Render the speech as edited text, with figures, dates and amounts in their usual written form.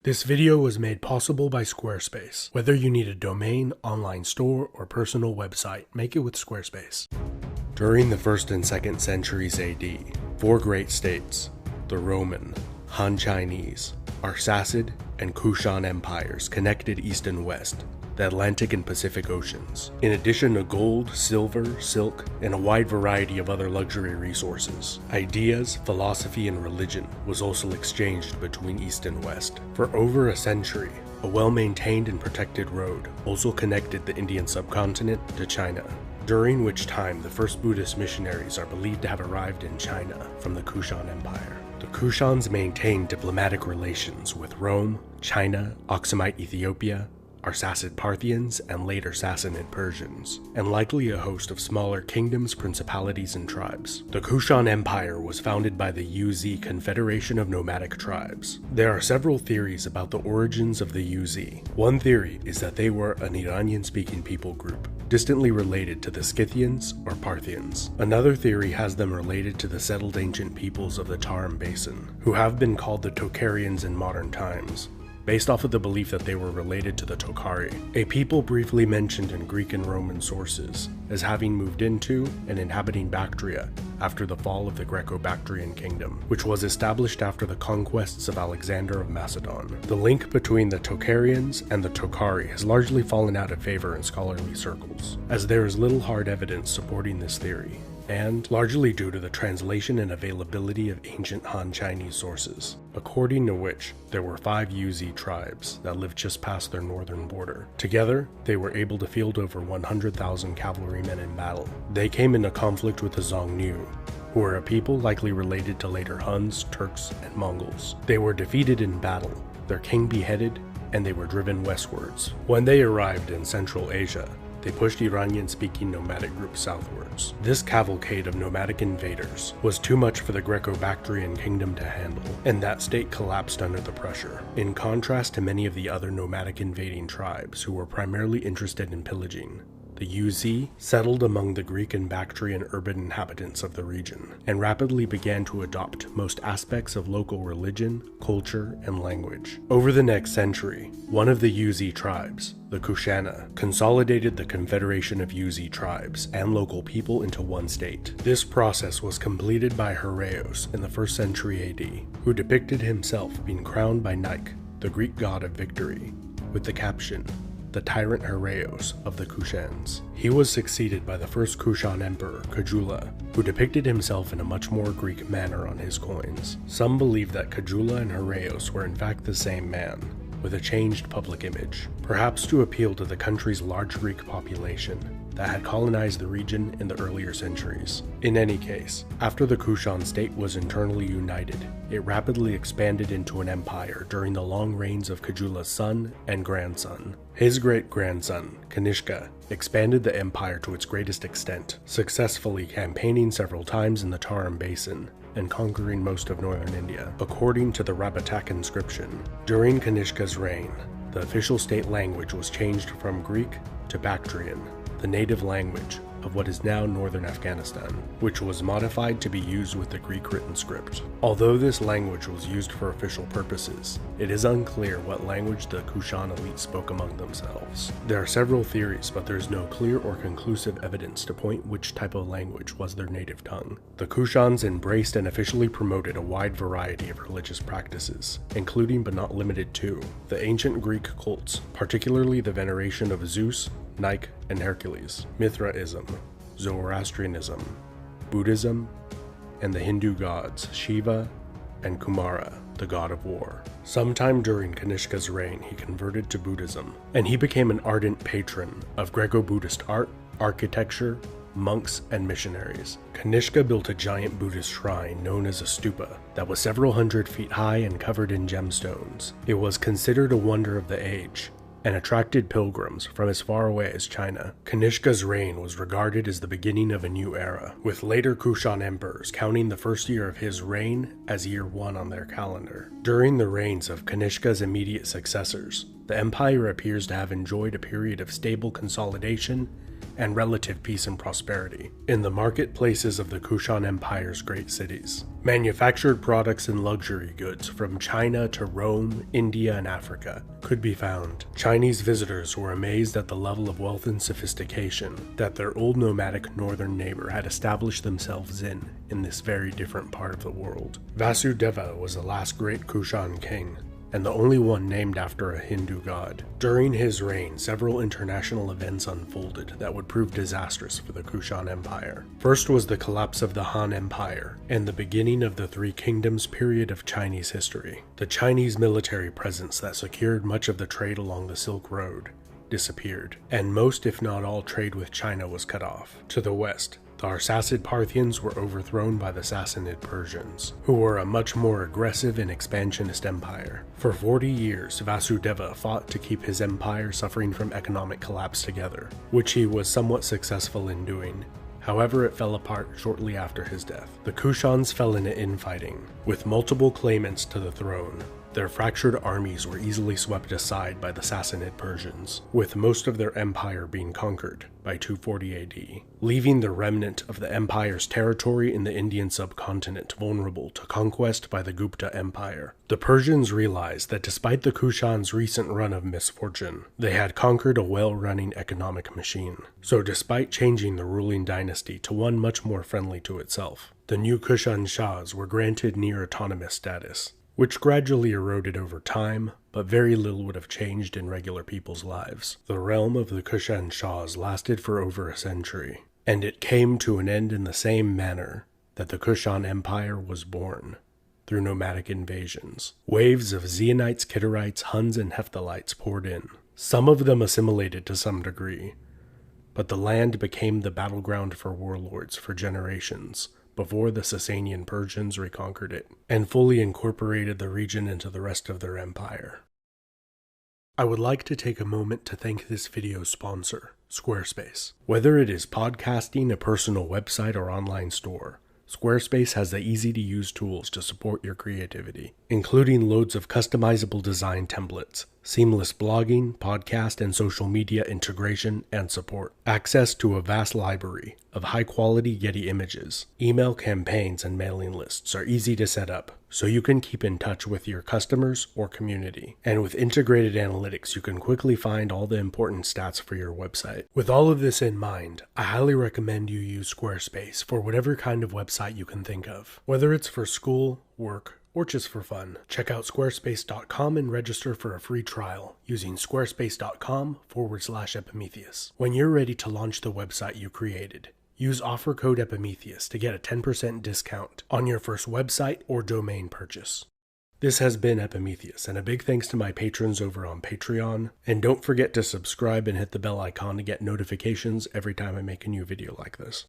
This video was made possible by Squarespace. Whether you need a domain, online store, or personal website, make it with Squarespace. During the 1st and 2nd centuries AD, four great states, the Roman, Han Chinese, Arsacid, and Kushan empires connected East and West, the Atlantic and Pacific Oceans, in addition to gold, silver, silk, and a wide variety of other luxury resources. Ideas, philosophy, and religion was also exchanged between East and West. For over a century, a well-maintained and protected road also connected the Indian subcontinent to China, during which time the first Buddhist missionaries are believed to have arrived in China from the Kushan Empire. The Kushans maintained diplomatic relations with Rome, China, Aksumite Ethiopia, Arsacid Parthians, and later Sassanid Persians, and likely a host of smaller kingdoms, principalities, and tribes. The Kushan Empire was founded by the UZ Confederation of Nomadic Tribes. There are several theories about the origins of the UZ. One theory is that they were an Iranian-speaking people group, distantly related to the Scythians or Parthians. Another theory has them related to the settled ancient peoples of the Tarim Basin, who have been called the Tocharians in modern times, based off of the belief that they were related to the Tokhari, a people briefly mentioned in Greek and Roman sources as having moved into and inhabiting Bactria after the fall of the Greco-Bactrian kingdom, which was established after the conquests of Alexander of Macedon. The link between the Tocharians and the Tokhari has largely fallen out of favor in scholarly circles, as there is little hard evidence supporting this theory, and largely due to the translation and availability of ancient Han Chinese sources, according to which there were 5 UZ tribes that lived just past their northern border. Together, they were able to field over 100,000 cavalrymen in battle. They came into conflict with the Xiongnu, who were a people likely related to later Huns, Turks, and Mongols. They were defeated in battle, their king beheaded, and they were driven westwards. When they arrived in Central Asia, they pushed Iranian-speaking nomadic groups southwards. This cavalcade of nomadic invaders was too much for the Greco-Bactrian kingdom to handle, and that state collapsed under the pressure. In contrast to many of the other nomadic invading tribes who were primarily interested in pillaging, the UZ settled among the Greek and Bactrian urban inhabitants of the region, and rapidly began to adopt most aspects of local religion, culture, and language. Over the next century, one of the UZ tribes, the Kushana, consolidated the confederation of UZ tribes and local people into one state. This process was completed by Hyraios in the 1st century AD, who depicted himself being crowned by Nike, the Greek god of victory, with the caption, "The tyrant Hyraios of the Kushans." He was succeeded by the first Kushan emperor, Kujula, who depicted himself in a much more Greek manner on his coins. Some believe that Kujula and Hyraios were in fact the same man, with a changed public image, perhaps to appeal to the country's large Greek population that had colonized the region in the earlier centuries. In any case, after the Kushan state was internally united, it rapidly expanded into an empire during the long reigns of Kujula's son and grandson. His great-grandson, Kanishka, expanded the empire to its greatest extent, successfully campaigning several times in the Tarim Basin and conquering most of northern India. According to the Rabatak inscription, during Kanishka's reign, the official state language was changed from Greek to Bactrian, the native language of what is now northern Afghanistan, which was modified to be used with the Greek written script. Although this language was used for official purposes, it is unclear what language the Kushan elite spoke among themselves. There are several theories, but there is no clear or conclusive evidence to point which type of language was their native tongue. The Kushans embraced and officially promoted a wide variety of religious practices, including but not limited to the ancient Greek cults, particularly the veneration of Zeus, Nike, and Hercules, Mithraism, Zoroastrianism, Buddhism, and the Hindu gods Shiva and Kumara, the god of war. Sometime during Kanishka's reign, he converted to Buddhism, and he became an ardent patron of Greco-Buddhist art, architecture, monks, and missionaries. Kanishka built a giant Buddhist shrine known as a stupa that was several hundred feet high and covered in gemstones. It was considered a wonder of the age, and attracted pilgrims from as far away as China. Kanishka's reign was regarded as the beginning of a new era, with later Kushan emperors counting the first year of his reign as year 1 on their calendar. During the reigns of Kanishka's immediate successors, the empire appears to have enjoyed a period of stable consolidation and relative peace and prosperity in the marketplaces of the Kushan Empire's great cities. Manufactured products and luxury goods from China to Rome, India, and Africa could be found. Chinese visitors were amazed at the level of wealth and sophistication that their old nomadic northern neighbor had established themselves in this very different part of the world. Vasudeva was the last great Kushan king, and the only one named after a Hindu god. During his reign, several international events unfolded that would prove disastrous for the Kushan Empire. First was the collapse of the Han Empire, and the beginning of the Three Kingdoms period of Chinese history. The Chinese military presence that secured much of the trade along the Silk Road disappeared, and most if not all trade with China was cut off. To the west, the Arsacid Parthians were overthrown by the Sassanid Persians, who were a much more aggressive and expansionist empire. For 40 years, Vasudeva fought to keep his empire suffering from economic collapse together, which he was somewhat successful in doing. However, it fell apart shortly after his death. The Kushans fell into infighting, with multiple claimants to the throne. Their fractured armies were easily swept aside by the Sassanid Persians, with most of their empire being conquered by 240 AD, leaving the remnant of the empire's territory in the Indian subcontinent vulnerable to conquest by the Gupta Empire. The Persians realized that despite the Kushans' recent run of misfortune, they had conquered a well-running economic machine. So despite changing the ruling dynasty to one much more friendly to itself, the new Kushan Shahs were granted near autonomous status, which gradually eroded over time, but very little would have changed in regular people's lives. The realm of the Kushan Shahs lasted for over a century, and it came to an end in the same manner that the Kushan Empire was born, through nomadic invasions. Waves of Xionites, Kittites, Huns, and Hephthalites poured in. Some of them assimilated to some degree, but the land became the battleground for warlords for generations, before the Sasanian Persians reconquered it, and fully incorporated the region into the rest of their empire. I would like to take a moment to thank this video's sponsor, Squarespace. Whether it is podcasting, a personal website, or online store, Squarespace has the easy-to-use tools to support your creativity, including loads of customizable design templates, seamless blogging, podcast, and social media integration and support, access to a vast library of high-quality Getty images. Email campaigns and mailing lists are easy to set up, so you can keep in touch with your customers or community. And with integrated analytics, you can quickly find all the important stats for your website. With all of this in mind, I highly recommend you use Squarespace for whatever kind of website you can think of. Whether it's for school, work, or just for fun, check out squarespace.com and register for a free trial using squarespace.com/Epimetheus. When you're ready to launch the website you created, use offer code Epimetheus to get a 10% discount on your first website or domain purchase. This has been Epimetheus, and a big thanks to my patrons over on Patreon. And don't forget to subscribe and hit the bell icon to get notifications every time I make a new video like this.